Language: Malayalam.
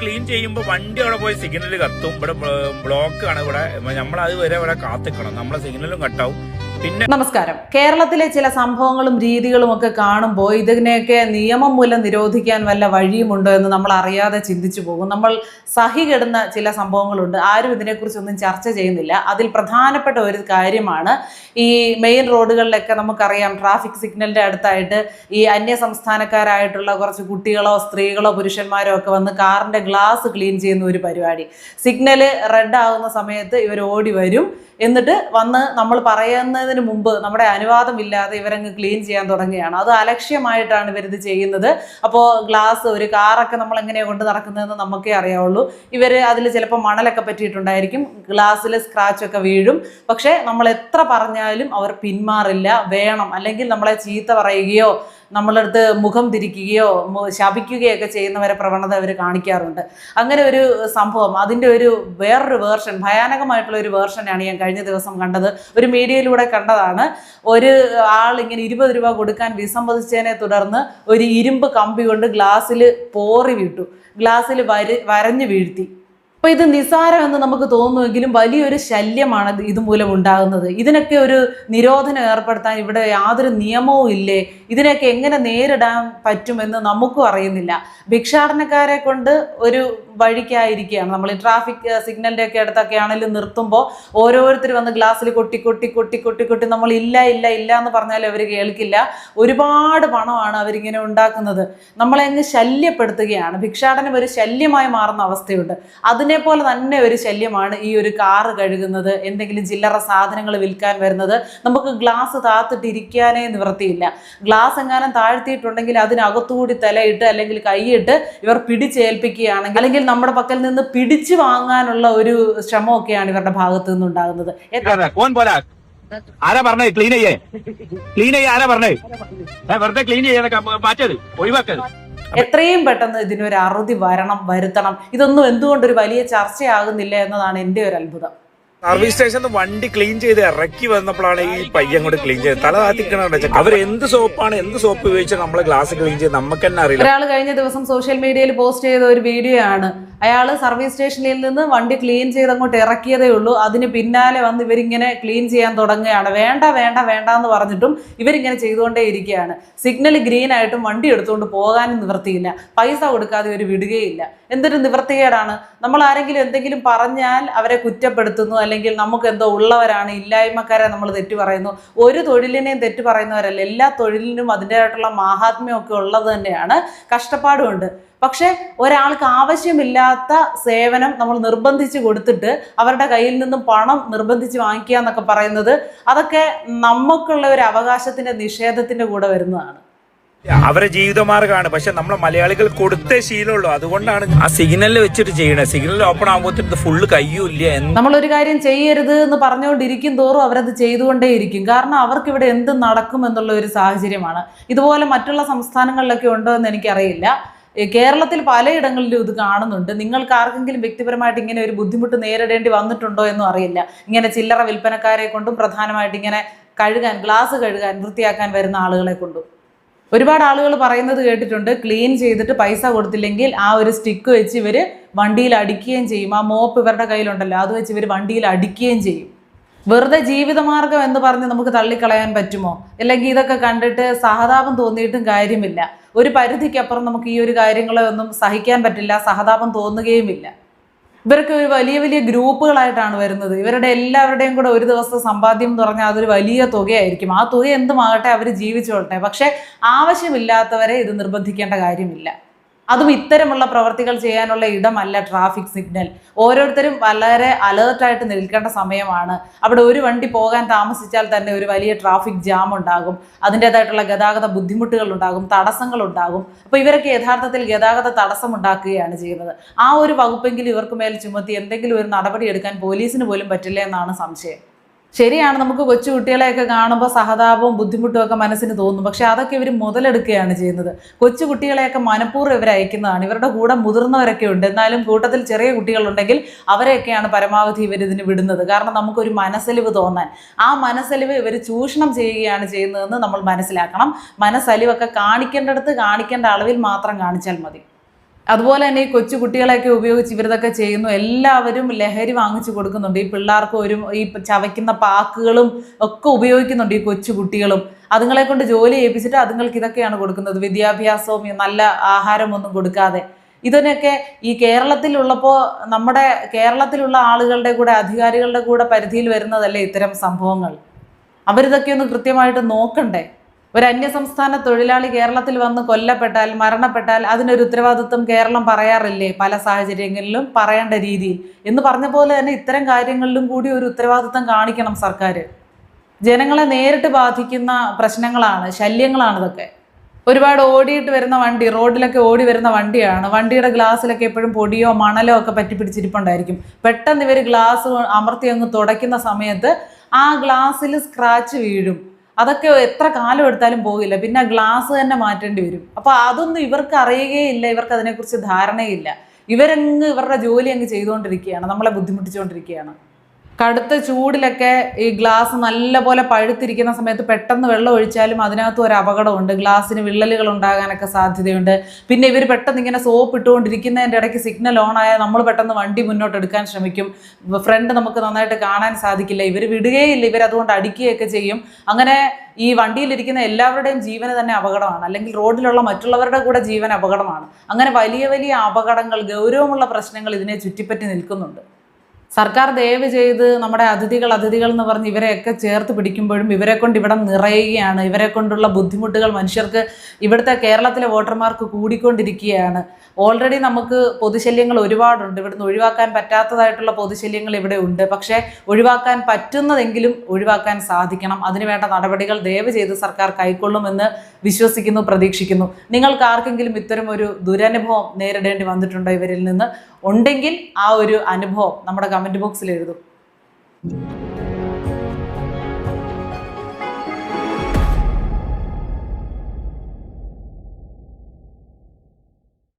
ക്ലീൻ ചെയ്യുമ്പോൾ വണ്ടി അവിടെ പോയി സിഗ്നൽ കത്തും. ഇവിടെ ബ്ലോക്ക് ആണ്. ഇവിടെ നമ്മളത് വരെ ഇവിടെ കാത്തിക്കണം. നമ്മളെ സിഗ്നലും കട്ടാവും. പിന്നെ നമസ്കാരം. കേരളത്തിലെ ചില സംഭവങ്ങളും രീതികളും ഒക്കെ കാണുമ്പോൾ ഇതിനെയൊക്കെ നിയമം മൂലം നിരോധിക്കാൻ വല്ല വഴിയുമുണ്ടോ എന്ന് നമ്മൾ അറിയാതെ ചിന്തിച്ചു പോകും. നമ്മൾ സഹികെടുന്ന ചില സംഭവങ്ങളുണ്ട്. ആരും ഇതിനെക്കുറിച്ചൊന്നും ചർച്ച ചെയ്യുന്നില്ല. അതിൽ പ്രധാനപ്പെട്ട ഒരു കാര്യമാണ് ഈ മെയിൻ റോഡുകളിലൊക്കെ നമുക്കറിയാം ട്രാഫിക് സിഗ്നലിൻ്റെ അടുത്തായിട്ട് ഈ അന്യ സംസ്ഥാനക്കാരായിട്ടുള്ള കുറച്ച് കുട്ടികളോ സ്ത്രീകളോ പുരുഷന്മാരോ ഒക്കെ വന്ന് കാറിൻ്റെ ഗ്ലാസ് ക്ലീൻ ചെയ്യുന്ന ഒരു പരിപാടി. സിഗ്നൽ റെഡ് ആകുന്ന സമയത്ത് ഇവർ ഓടി വരും. എന്നിട്ട് വന്ന് നമ്മൾ പറയുന്നതിന് മുമ്പ് നമ്മുടെ അനുവാദമില്ലാതെ ഇവരങ്ങ് ക്ലീൻ ചെയ്യാൻ തുടങ്ങുകയാണ്. അത് അലക്ഷ്യമായിട്ടാണ് ഇവരിത് ചെയ്യുന്നത്. അപ്പോൾ ഗ്ലാസ് ഒരു കാറൊക്കെ നമ്മൾ എങ്ങനെയാണ് കൊണ്ട് നടക്കുന്നതെന്ന് നമുക്കേ അറിയാവുള്ളൂ. ഇവർ അതിൽ ചിലപ്പോൾ മണലൊക്കെ പറ്റിയിട്ടുണ്ടായിരിക്കും, ഗ്ലാസ്സിൽ സ്ക്രാച്ചൊക്കെ വീഴും. പക്ഷേ നമ്മൾ എത്ര പറഞ്ഞാലും അവർ പിന്മാറില്ല. വേണം, അല്ലെങ്കിൽ നമ്മളെ ചീത്ത പറയുകയോ നമ്മളടുത്ത് മുഖം തിരിക്കുകയോ ശപിക്കുകയൊക്കെ ചെയ്യുന്നവരെ പ്രവണത അവർ കാണിക്കാറുണ്ട്. അങ്ങനെ ഒരു സംഭവം, അതിൻ്റെ ഒരു വേറൊരു വേർഷൻ, ഭയാനകമായിട്ടുള്ള ഒരു വേർഷനാണ് ഞാൻ കഴിഞ്ഞ ദിവസം കണ്ടത്. ഒരു മീഡിയയിലൂടെ കണ്ടതാണ്. ഒരു ആൾ ഇങ്ങനെ 20 രൂപ കൊടുക്കാൻ വിസമ്മതിച്ചതിനെ തുടർന്ന് ഒരു ഇരുമ്പ് കമ്പി കൊണ്ട് ഗ്ലാസ്സിൽ പോറി വിട്ടു, ഗ്ലാസ്സിൽ വരഞ്ഞു വീഴ്ത്തി. അപ്പോൾ ഇത് നിസ്സാരമെന്ന് നമുക്ക് തോന്നുമെങ്കിലും വലിയൊരു ശല്യമാണ് ഇതുമൂലം ഉണ്ടാകുന്നത്. ഇതിനൊക്കെ ഒരു നിരോധനം ഏർപ്പെടുത്താൻ ഇവിടെ യാതൊരു നിയമവും ഇല്ലേ? ഇതിനൊക്കെ എങ്ങനെ നേരിടാൻ പറ്റുമെന്ന് നമുക്കും അറിയുന്നില്ല. ഭിക്ഷാടനക്കാരെ കൊണ്ട് ഒരു വഴിക്കായിരിക്കുകയാണ്. നമ്മൾ ഈ ട്രാഫിക് സിഗ്നലിൻ്റെ ഒക്കെ അടുത്തൊക്കെ ആണെങ്കിലും നിർത്തുമ്പോൾ ഓരോരുത്തർ വന്ന് ഗ്ലാസ്സിൽ കൊട്ടി നമ്മൾ ഇല്ല എന്ന് പറഞ്ഞാൽ അവർ കേൾക്കില്ല. ഒരുപാട് പണമാണ് അവരിങ്ങനെ ഉണ്ടാക്കുന്നത്. നമ്മളെ അങ്ങ് ശല്യപ്പെടുത്തുകയാണ്. ഭിക്ഷാടനം ഒരു ശല്യമായി മാറുന്ന അവസ്ഥയുണ്ട്. അതിനെപ്പോലെ തന്നെ ഒരു ശല്യമാണ് ഈ ഒരു കാറ് കഴുകുന്നത്, എന്തെങ്കിലും ചില്ലറ സാധനങ്ങൾ വിൽക്കാൻ വരുന്നത്. നമുക്ക് ഗ്ലാസ് താത്തിട്ടിരിക്കാനേ നിവൃത്തിയില്ല. ഗ്ലാസ് എങ്ങാനും താഴ്ത്തിയിട്ടുണ്ടെങ്കിൽ അതിനകത്തുകൂടി തലയിട്ട് അല്ലെങ്കിൽ കൈയിട്ട് ഇവർ പിടിച്ചേൽപ്പിക്കുകയാണെങ്കിൽ, അല്ലെങ്കിൽ നമ്മുടെ പക്കൽ നിന്ന് പിടിച്ചു വാങ്ങാനുള്ള ഒരു ശ്രമമൊക്കെയാണ് ഇവരുടെ ഭാഗത്ത് നിന്നുണ്ടാകുന്നത്. ആരാ പറഞ്ഞേ ക്ലീൻ ചെയ്യേ? ആരാ പറഞ്ഞേ വെറുതെ ക്ലീൻ ചെയ്യാനൊക്കെ മാറ്റത്, ഒഴിവാക്കത്. എത്രയും പെട്ടെന്ന് ഇതിനൊരു അറുതി വരുത്തണം. ഇതൊന്നും എന്തുകൊണ്ടൊരു വലിയ ചർച്ചയാകുന്നില്ല എന്നതാണ് എൻ്റെ ഒരു അത്ഭുതം. സർവീസ് സ്റ്റേഷനിൽ വണ്ടി ക്ലീൻ ചെയ്ത് ഇറക്കി വന്നപ്പോഴാണ് ഈ പയ്യൻ കൊണ്ട് ക്ലീൻ ചെയ്ത് തല താത്തിക്കണ. അവർ എന്ത് സോപ്പ് ഉപയോഗിച്ചാൽ നമ്മളെ ഗ്ലാസ് ക്ലീൻ ചെയ്ത് നമുക്ക് തന്നെ അറിയില്ല. ഒരാൾ കഴിഞ്ഞ ദിവസം സോഷ്യൽ മീഡിയയിൽ പോസ്റ്റ് ചെയ്ത ഒരു വീഡിയോ ആണ്. അയാൾ സർവീസ് സ്റ്റേഷനിൽ നിന്ന് വണ്ടി ക്ലീൻ ചെയ്ത് അങ്ങോട്ട് ഇറക്കിയതേ ഉള്ളൂ. അതിന് പിന്നാലെ വന്ന് ഇവരിങ്ങനെ ക്ലീൻ ചെയ്യാൻ തുടങ്ങുകയാണ്. വേണ്ട എന്ന് പറഞ്ഞിട്ടും ഇവരിങ്ങനെ ചെയ്തുകൊണ്ടേ ഇരിക്കുകയാണ്. സിഗ്നൽ ഗ്രീൻ ആയിട്ടും വണ്ടി എടുത്തുകൊണ്ട് പോകാനും നിവൃത്തിയില്ല. പൈസ കൊടുക്കാതെ ഇവർ വിടുകയില്ല. എന്തൊരു നിവൃത്തികേടാണ്. നമ്മൾ ആരെങ്കിലും എന്തെങ്കിലും പറഞ്ഞാൽ അവരെ കുറ്റപ്പെടുത്തുന്നു, അല്ലെങ്കിൽ നമുക്ക് എന്തോ ഉള്ളവരാണ്, ഇല്ലായ്മക്കാരെ നമ്മൾ തെറ്റു പറയുന്നു. ഒരു തൊഴിലിനെയും തെറ്റു പറയുന്നവരല്ല. എല്ലാ തൊഴിലിനും അതിൻ്റെതായിട്ടുള്ള മാഹാത്മ്യമൊക്കെ ഉള്ളത് തന്നെയാണ്, കഷ്ടപ്പാടുമുണ്ട്. പക്ഷെ ഒരാൾക്ക് ആവശ്യമില്ലാത്ത സേവനം നമ്മൾ നിർബന്ധിച്ച് കൊടുത്തിട്ട് അവരുടെ കയ്യിൽ നിന്നും പണം നിർബന്ധിച്ച് വാങ്ങിക്കുക എന്നൊക്കെ പറയുന്നത്, അതൊക്കെ നമുക്കുള്ള ഒരു അവകാശത്തിന്റെ നിഷേധത്തിന്റെ കൂടെ വരുന്നതാണ്. അവരെ ജീവിതമാർഗമാണ്. പക്ഷെ നമ്മളെ മലയാളികൾ കൊടുത്തേ ശീലമുള്ളൂ. അതുകൊണ്ടാണ് ആ സിഗ്നലിൽ വെച്ചിട്ട് ചെയ്യണേ. സിഗ്നൽ ഓപ്പൺ ആകുമ്പോൾ ഫുള്ള് കയ്യൂല്ല. നമ്മളൊരു കാര്യം ചെയ്യരുത് എന്ന് പറഞ്ഞുകൊണ്ടിരിക്കും തോറും അവരത് ചെയ്തുകൊണ്ടേയിരിക്കും. കാരണം അവർക്ക് ഇവിടെ എന്ത് നടക്കും എന്നുള്ള ഒരു സാഹചര്യമാണ്. ഇതുപോലെ മറ്റുള്ള സംസ്ഥാനങ്ങളിലൊക്കെ ഉണ്ടോ എന്ന് എനിക്കറിയില്ല. കേരളത്തിൽ പലയിടങ്ങളിലും ഇത് കാണുന്നുണ്ട്. നിങ്ങൾക്ക് ആർക്കെങ്കിലും വ്യക്തിപരമായിട്ട് ഇങ്ങനെ ഒരു ബുദ്ധിമുട്ട് നേരിടേണ്ടി വന്നിട്ടുണ്ടോ എന്നും അറിയില്ല. ഇങ്ങനെ ചില്ലറ വിൽപ്പനക്കാരെ കൊണ്ടും പ്രധാനമായിട്ട് ഇങ്ങനെ ഗ്ലാസ് കഴുകാൻ വൃത്തിയാക്കാൻ വരുന്ന ആളുകളെ കൊണ്ടും ഒരുപാട് ആളുകൾ പറയുന്നത് കേട്ടിട്ടുണ്ട്. ക്ലീൻ ചെയ്തിട്ട് പൈസ കൊടുത്തില്ലെങ്കിൽ ആ ഒരു സ്റ്റിക്ക് വെച്ച് ഇവർ വണ്ടിയിൽ അടിക്കുകയും ചെയ്യും. ആ മോപ്പ് ഇവരുടെ കയ്യിലുണ്ടല്ലോ, അത് വെച്ച് ഇവർ വണ്ടിയിൽ അടിക്കുകയും ചെയ്യും. വെറുതെ ജീവിതമാർഗം എന്ന് പറഞ്ഞ് നമുക്ക് തള്ളിക്കളയാൻ പറ്റുമോ? അല്ലെങ്കിൽ ഇതൊക്കെ കണ്ടിട്ട് സഹതാപം തോന്നിയിട്ടും കാര്യമില്ല. ഒരു പരിധിക്കപ്പുറം നമുക്ക് ഈ ഒരു കാര്യങ്ങളെ ഒന്നും സഹിക്കാൻ പറ്റില്ല, സഹതാപം തോന്നുകയുമില്ല. ഇവർക്ക് ഒരു വലിയ ഗ്രൂപ്പുകളായിട്ടാണ് വരുന്നത്. ഇവരുടെ എല്ലാവരുടെയും കൂടെ ഒരു ദിവസത്തെ സമ്പാദ്യം എന്ന് പറഞ്ഞാൽ അതൊരു വലിയ തുകയായിരിക്കും. ആ തുക എന്തുമാകട്ടെ, അവർ ജീവിച്ചോട്ടെ. പക്ഷെ ആവശ്യമില്ലാത്തവരെ ഇത് നിർബന്ധിക്കേണ്ട കാര്യമില്ല. അതും ഇത്തരമുള്ള പ്രവർത്തികൾ ചെയ്യാനുള്ള ഇടമല്ല ട്രാഫിക് സിഗ്നൽ. ഓരോരുത്തരും വളരെ അലേർട്ടായിട്ട് നിൽക്കേണ്ട സമയമാണ്. അവിടെ ഒരു വണ്ടി പോകാൻ താമസിച്ചാൽ തന്നെ ഒരു വലിയ ട്രാഫിക് ജാം ഉണ്ടാകും. അതിൻ്റേതായിട്ടുള്ള ഗതാഗത ബുദ്ധിമുട്ടുകൾ ഉണ്ടാകും, തടസ്സങ്ങൾ ഉണ്ടാകും. അപ്പോൾ ഇവരൊക്കെ യഥാർത്ഥത്തിൽ ഗതാഗത തടസ്സം ഉണ്ടാക്കുകയാണ് ചെയ്യുന്നത്. ആ ഒരു വകുപ്പെങ്കിലും ഇവർക്ക് മേൽ ചുമത്തി എന്തെങ്കിലും ഒരു നടപടി എടുക്കാൻ പോലീസിന് പോലും പറ്റില്ല എന്നാണ് സംശയം. ശരിയാണ്, നമുക്ക് കൊച്ചു കുട്ടികളെയൊക്കെ കാണുമ്പോൾ സഹതാപവും ബുദ്ധിമുട്ടും ഒക്കെ മനസ്സിന് തോന്നും. പക്ഷെ അതൊക്കെ ഇവർ മുതലെടുക്കുകയാണ് ചെയ്യുന്നത്. കൊച്ചു കുട്ടികളെയൊക്കെ മനഃപൂർവ്വം ഇവർ അയക്കുന്നതാണ്. ഇവരുടെ കൂടെ മുതിർന്നവരൊക്കെ ഉണ്ട്. എന്നാലും കൂട്ടത്തിൽ ചെറിയ കുട്ടികളുണ്ടെങ്കിൽ അവരെയൊക്കെയാണ് പരമാവധി ഇവരിതിന് വിടുന്നത്. കാരണം നമുക്കൊരു മനസ്സലിവ് തോന്നാൻ. ആ മനസ്സലിവ് ഇവർ ചൂഷണം ചെയ്യുകയാണ് ചെയ്യുന്നതെന്ന് നമ്മൾ മനസ്സിലാക്കണം. മനസ്സലിവൊക്കെ കാണിക്കേണ്ടടുത്ത് കാണിക്കേണ്ട അളവിൽ മാത്രം കാണിച്ചാൽ മതി. അതുപോലെ തന്നെ ഈ കൊച്ചു കുട്ടികളെയൊക്കെ ഉപയോഗിച്ച് ഇവരിതൊക്കെ ചെയ്യുന്നു. എല്ലാവരും ലഹരി വാങ്ങിച്ചു കൊടുക്കുന്നുണ്ട്. ഈ പിള്ളേർക്ക് ഈ ചവയ്ക്കുന്ന പാക്കുകളും ഒക്കെ ഉപയോഗിക്കുന്നുണ്ട് ഈ കൊച്ചു കുട്ടികളും. അതുങ്ങളെ കൊണ്ട് ജോലി ചെയ്യിപ്പിച്ചിട്ട് അതുങ്ങൾക്ക് ഇതൊക്കെയാണ് കൊടുക്കുന്നത്, വിദ്യാഭ്യാസവും നല്ല ആഹാരമൊന്നും കൊടുക്കാതെ. ഇതിനൊക്കെ ഈ കേരളത്തിലുള്ളപ്പോൾ നമ്മുടെ കേരളത്തിലുള്ള ആളുകളുടെ കൂടെ, അധികാരികളുടെ കൂടെ പരിധിയിൽ വരുന്നതല്ലേ ഇത്തരം സംഭവങ്ങൾ. അവരിതൊക്കെ ഒന്ന് കൃത്യമായിട്ട് നോക്കണ്ടേ? ഒരു അന്യസംസ്ഥാന തൊഴിലാളി കേരളത്തിൽ വന്ന് കൊല്ലപ്പെട്ടാൽ, മരണപ്പെട്ടാൽ അതിനൊരു ഉത്തരവാദിത്വം കേരളം പറയാറില്ലേ? പല സാഹചര്യങ്ങളിലും പറയേണ്ട രീതിയിൽ എന്ന് പറഞ്ഞ പോലെ തന്നെ ഇത്തരം കാര്യങ്ങളിലും കൂടി ഒരു ഉത്തരവാദിത്വം കാണിക്കണം സർക്കാർ. ജനങ്ങളെ നേരിട്ട് ബാധിക്കുന്ന പ്രശ്നങ്ങളാണ്, ശല്യങ്ങളാണ് ഇതൊക്കെ. ഒരുപാട് ഓടിയിട്ട് വരുന്ന വണ്ടി, റോഡിലൊക്കെ ഓടി വരുന്ന വണ്ടിയാണ്. വണ്ടിയുടെ ഗ്ലാസ്സിലൊക്കെ എപ്പോഴും പൊടിയോ മണലോ ഒക്കെ പറ്റി പിടിച്ചിരിപ്പുണ്ടായിരിക്കും. പെട്ടെന്ന് ഇവർ ഗ്ലാസ് അമർത്തി അങ്ങ് തുടയ്ക്കുന്ന സമയത്ത് ആ ഗ്ലാസ്സിൽ സ്ക്രാച്ച് വീഴും. അതൊക്കെ എത്ര കാലം എടുത്താലും പോകില്ല, പിന്നെ ഗ്ലാസ് തന്നെ മാറ്റേണ്ടി വരും. അപ്പോൾ അതൊന്നും ഇവർക്ക് അറിയുകയില്ല, ഇവർക്ക് അതിനെക്കുറിച്ച് ധാരണയില്ല. ഇവരുടെ ജോലി അങ്ങ് ചെയ്തുകൊണ്ടിരിക്കുകയാണ്, നമ്മളെ ബുദ്ധിമുട്ടിച്ചുകൊണ്ടിരിക്കുകയാണ്. കടുത്ത ചൂടിലൊക്കെ ഈ ഗ്ലാസ് നല്ലപോലെ പഴുത്തിരിക്കുന്ന സമയത്ത് പെട്ടെന്ന് വെള്ളം ഒഴിച്ചാലും അതിനകത്ത് ഒരു അപകടമുണ്ട്, ഗ്ലാസ്സിന് വിള്ളലുകൾ ഉണ്ടാകാനൊക്കെ സാധ്യതയുണ്ട്. പിന്നെ ഇവർ പെട്ടെന്ന് ഇങ്ങനെ സോപ്പ് ഇട്ടുകൊണ്ടിരിക്കുന്നതിൻ്റെ ഇടയ്ക്ക് സിഗ്നൽ ഓൺ ആയാൽ നമ്മൾ പെട്ടെന്ന് വണ്ടി മുന്നോട്ട് എടുക്കാൻ ശ്രമിക്കും. ഫ്രണ്ട് നമുക്ക് നന്നായിട്ട് കാണാൻ സാധിക്കില്ല, ഇവർ വിടുകയില്ല, ഇവരതുകൊണ്ട് അടിക്കുകയൊക്കെ ചെയ്യും. അങ്ങനെ ഈ വണ്ടിയിലിരിക്കുന്ന എല്ലാവരുടെയും ജീവന് തന്നെ അപകടമാണ്, അല്ലെങ്കിൽ റോഡിലുള്ള മറ്റുള്ളവരുടെ കൂടെ ജീവൻ അപകടമാണ്. അങ്ങനെ വലിയ വലിയ അപകടങ്ങൾ, ഗൗരവമുള്ള പ്രശ്നങ്ങൾ ഇതിനെ ചുറ്റിപ്പറ്റി നിൽക്കുന്നുണ്ട്. സർക്കാർ ദയവ് ചെയ്ത് നമ്മുടെ അതിഥികൾ എന്ന് പറഞ്ഞ് ഇവരെയൊക്കെ ചേർത്ത് പിടിക്കുമ്പോഴും ഇവരെ കൊണ്ട് ഇവിടെ നിറയുകയാണ്. ഇവരെ കൊണ്ടുള്ള ബുദ്ധിമുട്ടുകൾ മനുഷ്യർക്ക്, ഇവിടുത്തെ കേരളത്തിലെ വോട്ടർമാർക്ക് കൂടിക്കൊണ്ടിരിക്കുകയാണ്. ഓൾറെഡി നമുക്ക് പൊതുശല്യങ്ങൾ ഒരുപാടുണ്ട്, ഇവിടുന്ന് ഒഴിവാക്കാൻ പറ്റാത്തതായിട്ടുള്ള പൊതുശല്യങ്ങൾ ഇവിടെ ഉണ്ട്. പക്ഷേ ഒഴിവാക്കാൻ പറ്റുന്നതെങ്കിലും ഒഴിവാക്കാൻ സാധിക്കണം. അതിനുവേണ്ട നടപടികൾ ദയവ് ചെയ്ത് സർക്കാർ കൈക്കൊള്ളുമെന്ന് വിശ്വസിക്കുന്നു, പ്രതീക്ഷിക്കുന്നു. നിങ്ങൾക്ക് ആർക്കെങ്കിലും ഇത്തരം ഒരു ദുരനുഭവം നേരിടേണ്ടി വന്നിട്ടുണ്ടോ ഇവരിൽ നിന്ന്? ഉണ്ടെങ്കിൽ ആ ഒരു അനുഭവം നമ്മുടെ കമൻറ്റ് ബോക്സിൽ എഴുതും.